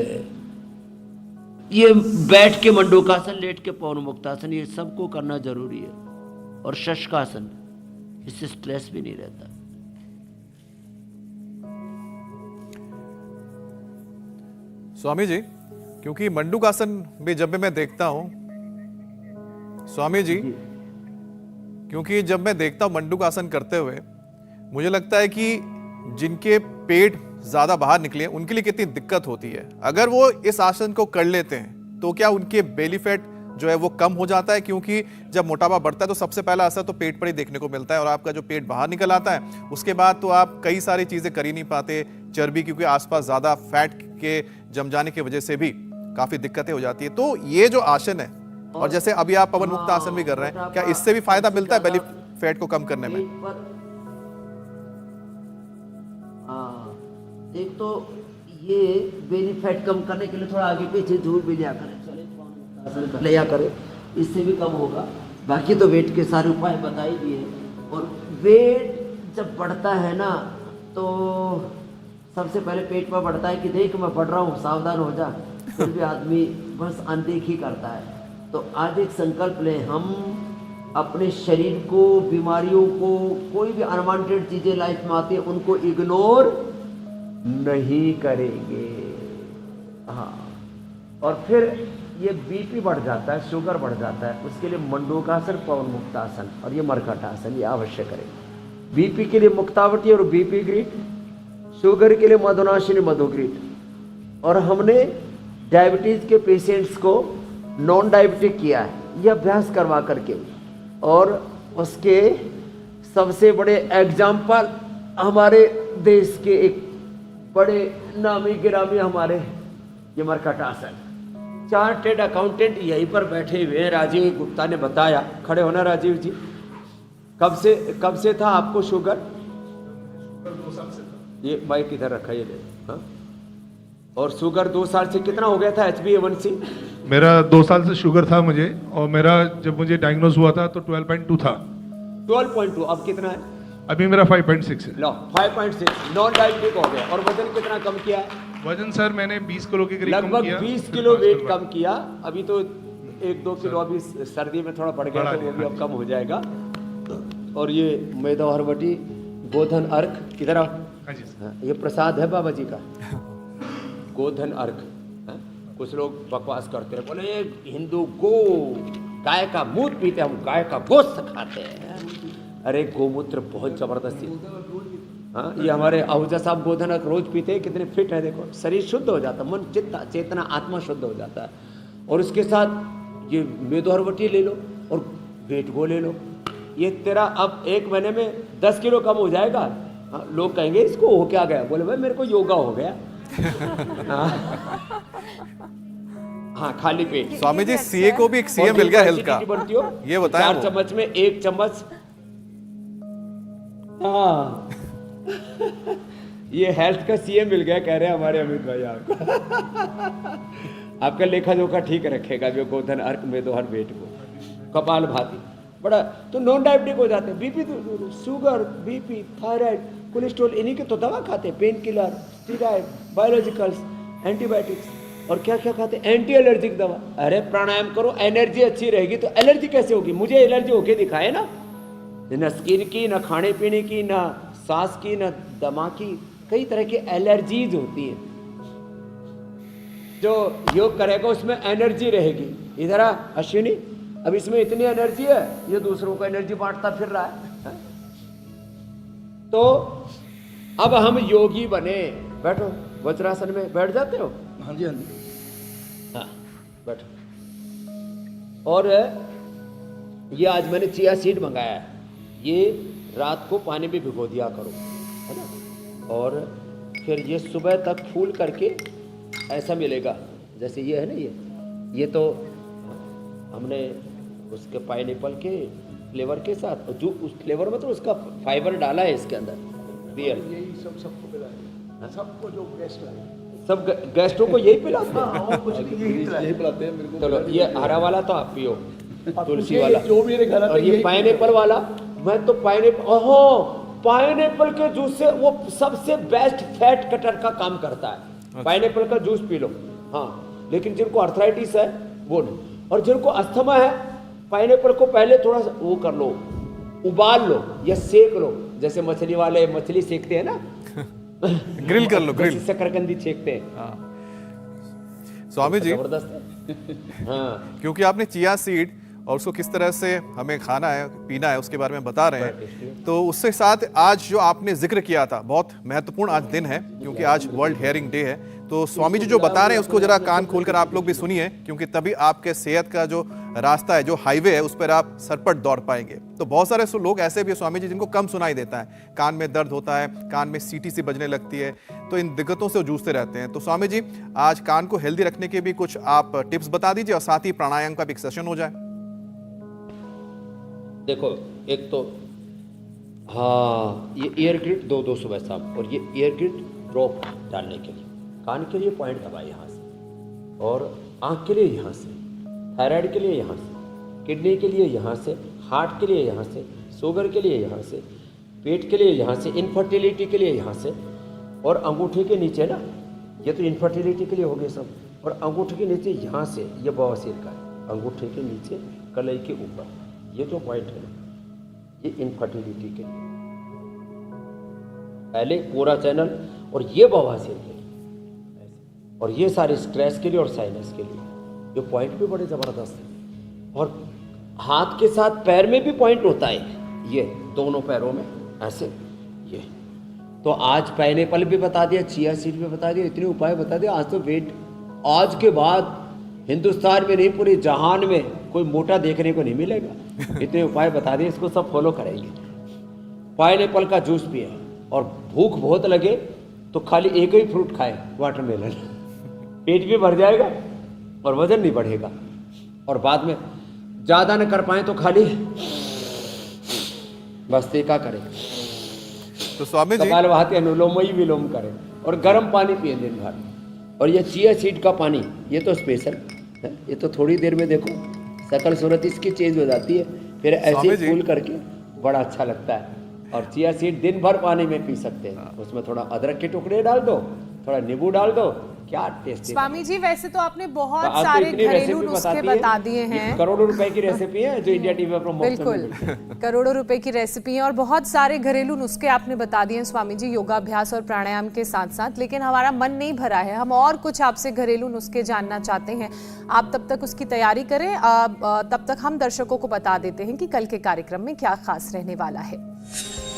ये बैठ के मंडूकासन, लेट के पवन मुक्तासन, ये सबको करना जरूरी है। और शशकासन, इससे स्ट्रेस भी नहीं रहता। स्वामी जी, क्योंकि मंडूकासन में जब भी मैं देखता हूं, स्वामी जी, क्योंकि जब मैं देखता हूं मंडूकासन करते हुए, मुझे लगता है कि जिनके पेट ज्यादा बाहर निकले उनके लिए कितनी दिक्कत होती है। अगर वो इस आसन को कर लेते हैं तो क्या उनके बेली फैट जो है वो कम हो जाता है? क्योंकि जब मोटापा बढ़ता है तो सबसे पहला असर तो पेट पर ही देखने को मिलता है, और आपका जो पेट बाहर निकल आता है उसके बाद तो आप कई सारी चीजें कर ही नहीं पाते। चर्बी, क्योंकि आसपास ज्यादा फैट के जम जाने की वजह से भी काफी दिक्कतें हो जाती है। तो ये जो आसन है, और जैसे अभी आप पवन मुक्त आसन भी कर रहे हैं, क्या इससे भी फायदा मिलता है बेली फैट को कम करने में? एक तो ये बेली फैट कम करने के लिए थोड़ा आगे पीछे झूल भी लिया करें, चले लिया करें, इससे भी कम होगा। बाकी तो वेट के सारे उपाय बता ही दिए। और वेट जब बढ़ता है ना, तो सबसे पहले पेट पर बढ़ता है कि देख मैं बढ़ रहा हूँ, सावधान हो जा। फिर भी आदमी बस अनदेखी करता है। तो आज एक संकल्प लें, हम अपने शरीर को, बीमारियों को, कोई भी अनवांटेड चीजें लाइफ में आती है उनको इग्नोर नहीं करेंगे। हाँ, और फिर ये बीपी बढ़ जाता है, शुगर बढ़ जाता है, उसके लिए मंडूकासन, पवन मुक्तासन और ये मरकटासन ये अवश्य करें। बीपी के लिए मुक्तावटी और बीपी ग्रीट, शुगर के लिए मधुनाशिनी मधुग्रीट। और हमने डायबिटीज के पेशेंट्स को नॉन डायबिटिक किया है ये अभ्यास करवा करके। और उसके सबसे बड़े एग्जाम्पल हमारे देश के एक बड़े नामी गिरामी हमारे ये मरकटासन, चार्टेड अकाउंटेंट यहीं पर बैठे हुए हैं। राजीव गुप्ता ने बताया, खड़े होना राजीव जी। कब से था आपको शुगर? 2 साल से था। ये माइक इधर रखा, ये ले। हाँ? और शुगर 2 साल से कितना हो गया था HbA1c? मेरा 2 साल से शुगर था मुझे, और मेरा जब मुझे डायग्नोज हुआ था तो 12.2 था। 12.2, अब कितना है? अभी मेरा 5.6 है। लो 5.6, नॉन डायबिटिक हो गया। और वजन कितना कम किया है? वजन सर मैंने 20 किलो के करीब कम लगभग किया। 20 किलो वेट कम किया। अभी तो 1-2 किलो अभी सर्दी में थोड़ा बढ़ गया, तो वो भी अब कम हो जाएगा। और ये मैदा हरवटी, गोधन अर्क, इधर आओ। हाँ जी सर। हाँ, ये प्रसाद है बाबा जी का, गोधन अर्क। हाँ? कुछ लोग बकवास करते हैं, बोले ये हिंदू गाय का मूत्र पीते हैं, हम गाय का गोश्त खाते हैं। अरे गोमूत्र बहुत जबरदस्ती। हाँ, ये हमारे आहूजा साहब गोधन अर्क रोज पीते हैं, कितने फिट है देखो। शरीर शुद्ध हो जाता है, मन चित्त चेतना आत्मा शुद्ध हो जाता है। और उसके साथ ये मेदोहरवटी ले लो और वेट गो ले लो। ये तेरा अब 1 महीने में 10 किलो कम हो जाएगा। हाँ, लोग कहेंगे इसको हो क्या गया? बोले भाई मेरे को योगा हो गया। हाँ, खाली पेट। स्वामी जी, सीए को भी एक सीए मिल गया हेल्थ का, ये बताया 4 चम्मच में 1 चम्मच। हाँ ये हेल्थ का सीए मिल गया, कह रहे हैं हमारे अमित भाई आपको। आपका लेखा जोखा ठीक रखेगा जो गोधन अर्क में दोहर वेट को, कपाल भाती बड़ा। तो नॉन डायबिटिक हो जाते हैं। BP, sugar, BP, thyroid, cholesterol, इन्हीं के तो दवा खाते हैं, pain killer, steroid, biologicals, antibiotics. और क्या क्या खाते हैं? एंटी एलर्जिक दवा। अरे प्राणायाम करो, एनर्जी अच्छी रहेगी तो एलर्जी कैसे होगी? मुझे एलर्जी होके दिखाए ना, न स्किन की, न खाने पीने की, न सांस की, न दमा की, कई तरह की एलर्जीज होती है। जो योग करेगा उसमें एनर्जी रहेगी। इधर आ अश्विनी, अब इसमें इतनी एनर्जी है, ये दूसरों को एनर्जी बांटता फिर रहा है। तो अब हम योगी बने। बैठो, वज्रासन में बैठ जाते हो? हाँ जी, हाँ जी। हाँ, बैठो। और ये आज मैंने चिया सीड मंगाया है, ये रात को पानी में भिगो दिया करो, है ना। और फिर ये सुबह तक फूल करके ऐसा मिलेगा जैसे ये है ना, ये तो हमने उसके पाइनएप्पल के फ्लेवर के साथ, जो उस फ्लेवर में तो उसका फाइबर डाला है इसके अंदर रियल। यही सबको पिलाए, सबको जो गेस्ट आए, सब गेस्टों को यही पिलाते हैं। और कुछ नहीं, यही पिलाते हैं मेरे को। चलो, ये हरा वाला तो आप पियो, तुलसी वाला। जो मेरे घर और ये पाइनएप्पल वाला, मैं तो पाइनएप्पल, ओहो पाइनएप्पल के जूस से वो सबसे बेस्ट फैट कटर का काम करता है। पाइनएप्पल का जूस पी लो, हाँ, लेकिन जिनको अर्थराइटिस है वो नहीं, और जिनको अस्थमा है पाइनएप्पल को पहले थोड़ा सा वो कर लो, उबाल लो या सेक लो, जैसे मछली वाले मछली सेकते हैं ना ग्रिल कर लो, ग्रिल। शकरकंदी सेकते हैं। स्वामी जी, जबरदस्त है। हाँ, क्योंकि आपने चिया सीड और उसको किस तरह से हमें खाना है पीना है उसके बारे में बता रहे हैं, तो उसके साथ आज जो आपने जिक्र किया था, बहुत महत्वपूर्ण आज दिन है क्योंकि आज वर्ल्ड हेयरिंग डे है। तो स्वामी जी जो बता रहे हैं उसको जरा कान खोलकर आप लोग भी सुनिए, क्योंकि तभी आपके सेहत का जो रास्ता है, जो हाईवे है, उस पर आप सरपट दौड़ पाएंगे। तो बहुत सारे लोग ऐसे भी है स्वामी जी जिनको कम सुनाई देता है, कान में दर्द होता है, कान में सीटी सी बजने लगती है, तो इन दिक्कतों से वो जूझते रहते हैं। तो स्वामी जी आज कान को हेल्दी रखने के भी कुछ आप टिप्स बता दीजिए और साथ ही प्राणायाम का भी एक सेशन हो जाए। देखो, एक तो हाँ, ये ईयर ग्रिड दो सुबह शाम, और ये ईयर ग्रिड ड्रॉप डालने के लिए कान के लिए पॉइंट दबाए यहाँ से, और आँख के लिए यहाँ से, थायराइड के लिए यहाँ से, किडनी के लिए यहाँ से, हार्ट के लिए यहाँ से, शुगर के लिए यहाँ से, पेट के लिए यहाँ से, इनफर्टिलिटी के लिए यहाँ से, और अंगूठे के नीचे ना, ये तो इनफर्टिलिटी के लिए हो गए सब, और अंगूठे के नीचे यहाँ से, ये बवासीर का है, अंगूठे के नीचे कलाई के ऊपर ये जो पॉइंट है ये इनफर्टिलिटी के लिए पहले पूरा चैनल, और ये बवासीर के लिए, और ये सारे स्ट्रेस के लिए और साइनस के लिए ये पॉइंट भी बड़े ज़बरदस्त हैं। और हाथ के साथ पैर में भी पॉइंट होता है, ये दोनों पैरों में ऐसे, ये तो आज पाइनएप्पल भी बता दिया, चिया सीड भी बता दिया, इतने उपाय बता दिया। आज तो वेट, आज के बाद हिंदुस्तान में नहीं पूरे जहान में कोई मोटा देखने को नहीं मिलेगा। इतने उपाय बता दिए, इसको सब फॉलो करेंगे। पाइनएप्पल का जूस पिए, और भूख बहुत लगे तो खाली एक ही फ्रूट खाएं, वाटरमेलन, पेट भी भर जाएगा और वजन नहीं बढ़ेगा। और बाद में ज़्यादा न कर पाए तो खाली बस टीका करें, तो स्वामी जी कपालभाति अनुलोम विलोम करें, और गर्म पानी पिए दिन भर। और ये चिया सीड का पानी, ये तो स्पेशल है, ये तो थोड़ी देर में देखो शकल सूरत इसकी चेंज हो जाती है, फिर ऐसे ही फूल करके बड़ा अच्छा लगता है। और चिया सीड दिन भर पानी में पी सकते हैं, उसमें थोड़ा अदरक के टुकड़े डाल दो, थोड़ा नींबू डाल दो, क्या टेस्टी। स्वामी जी वैसे तो आपने बहुत तो सारे इतनी घरेलू रेसिपी नुस्खे बताती है, बता दिए हैं। करोड़ों रुपए की रेसिपी है जो इंडिया टीवी पर बिल्कुल, करोड़ों रुपए की रेसिपी है और बहुत सारे घरेलू नुस्खे आपने बता दिए हैं स्वामी जी, योगाभ्यास और प्राणायाम के साथ साथ। लेकिन हमारा मन नहीं भरा है, हम और कुछ आपसे घरेलू नुस्खे जानना चाहते हैं। आप तब तक उसकी तैयारी करें, तब तक हम दर्शकों को बता देते हैं कि कल के कार्यक्रम में क्या खास रहने वाला है।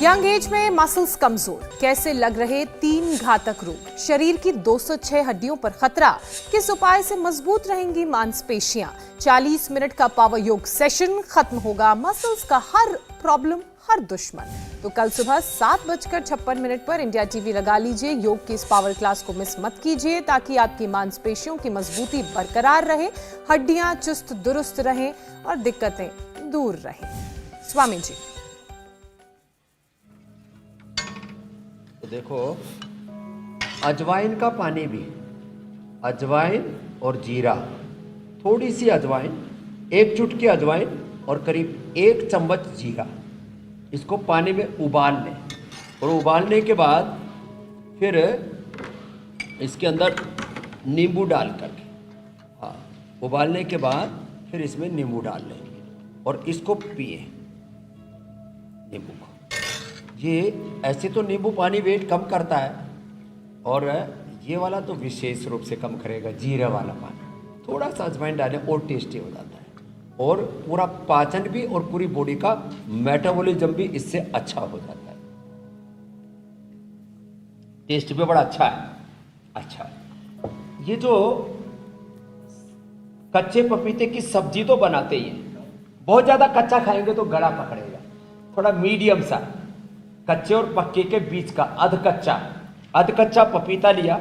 यंग एज में मसल्स कमजोर, कैसे लग रहे 3 घातक रोग, शरीर की 206 हड्डियों पर खतरा, किस उपाय से मजबूत रहेंगी मांसपेशियां, 40 मिनट का पावर योग सेशन, खत्म होगा मसल्स का हर प्रॉब्लम, हर दुश्मन। तो कल सुबह 7:56 पर इंडिया टीवी लगा लीजिए, योग की इस पावर क्लास को मिस मत कीजिए, ताकि आपकी मांसपेशियों की मजबूती बरकरार रहे, हड्डियां चुस्त दुरुस्त रहें और दिक्कतें दूर रहें। स्वामी जी देखो, अजवाइन का पानी भी, अजवाइन और जीरा, थोड़ी सी अजवाइन, 1 चुटकी अजवाइन और करीब 1 चम्मच जीरा, इसको पानी में उबाल लें। और उबालने के बाद फिर इसके अंदर नींबू डाल करके, हाँ, उबालने के बाद फिर इसमें नींबू डाल लें और इसको पिए नींबू को। ये ऐसे तो नींबू पानी वेट कम करता है, और ये वाला तो विशेष रूप से कम करेगा, जीरा वाला पानी। थोड़ा सा अजवाइन डालें और टेस्टी हो जाता है, और पूरा पाचन भी और पूरी बॉडी का मेटाबॉलिज्म भी इससे अच्छा हो जाता है। टेस्ट भी बड़ा अच्छा है। अच्छा, ये जो कच्चे पपीते की सब्जी तो बनाते ही हैं, बहुत ज़्यादा कच्चा खाएंगे तो गला पकड़ेगा, थोड़ा मीडियम सा कच्चे और पक्के के बीच का अध कच्चा पपीता लिया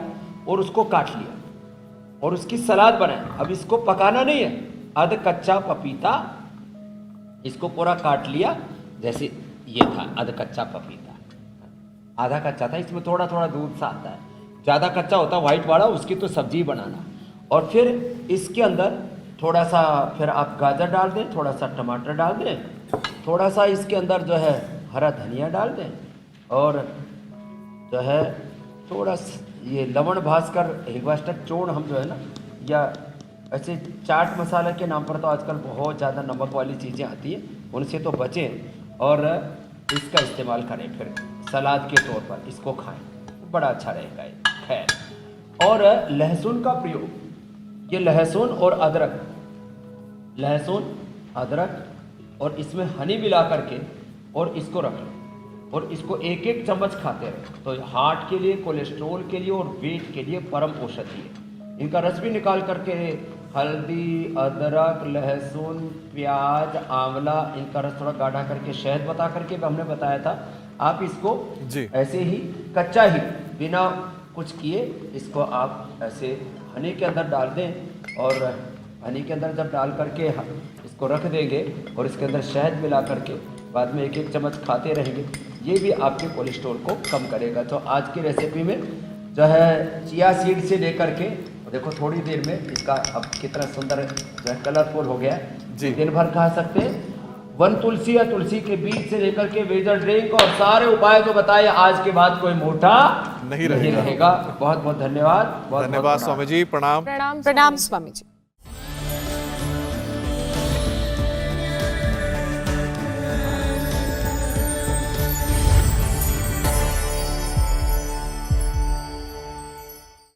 और उसको काट लिया और उसकी सलाद बनाए। अब इसको पकाना नहीं है, अध कच्चा पपीता इसको पूरा काट लिया, जैसे ये था अध कच्चा पपीता, आधा कच्चा था, इसमें थोड़ा थोड़ा दूध सा आता है, ज़्यादा कच्चा होता व्हाइट वाला, उसकी तो सब्जी बनाना। और फिर इसके अंदर थोड़ा सा फिर आप गाजर डाल दें, थोड़ा सा टमाटर डाल दें, थोड़ा सा इसके अंदर जो है हरा धनिया डाल दें, और जो है थोड़ा ये लवण भास्कर हिंगवाष्टक चूर्ण हम जो है ना, या ऐसे चाट मसाला के नाम पर तो आजकल बहुत ज़्यादा नमक वाली चीज़ें आती हैं, उनसे तो बचें और इसका इस्तेमाल करें। फिर सलाद के तौर पर इसको खाएं, बड़ा अच्छा रहेगा ये। खैर, और लहसुन का प्रयोग, ये लहसुन और अदरक, लहसुन अदरक और इसमें हनी मिला करके और इसको रख लो और इसको एक एक चम्मच खाते रहे, तो हार्ट के लिए, कोलेस्ट्रॉल के लिए और वेट के लिए परम औषधि है। इनका रस भी निकाल करके हल्दी, अदरक, लहसुन, प्याज, आंवला, इनका रस थोड़ा गाढ़ा करके, शहद बता करके हमने बताया था, आप इसको जी। ऐसे ही कच्चा ही बिना कुछ किए इसको आप ऐसे हनी के अंदर डाल दें और हनी के अंदर जब डाल करके इसको रख देंगे और इसके अंदर शहद मिला करके बाद में एक एक चम्मच खाते रहेंगे, ये भी आपके कोलेस्ट्रॉल को कम करेगा। तो आज की रेसिपी में जो है चिया सीड से लेकर के देखो थोड़ी देर में इसका अब कितना सुंदर जो है कलरफुल हो गया जी। दिन भर खा सकते हैं। वन तुलसी या तुलसी के बीज से लेकर के वेजल ड्रिंक और सारे उपाय जो बताए, आज के बाद कोई मोटा नहीं नहीं रहेगा। बहुत बहुत धन्यवाद। बहुत धन्यवाद स्वामी जी, प्रणाम। प्रणाम प्रणाम स्वामी जी।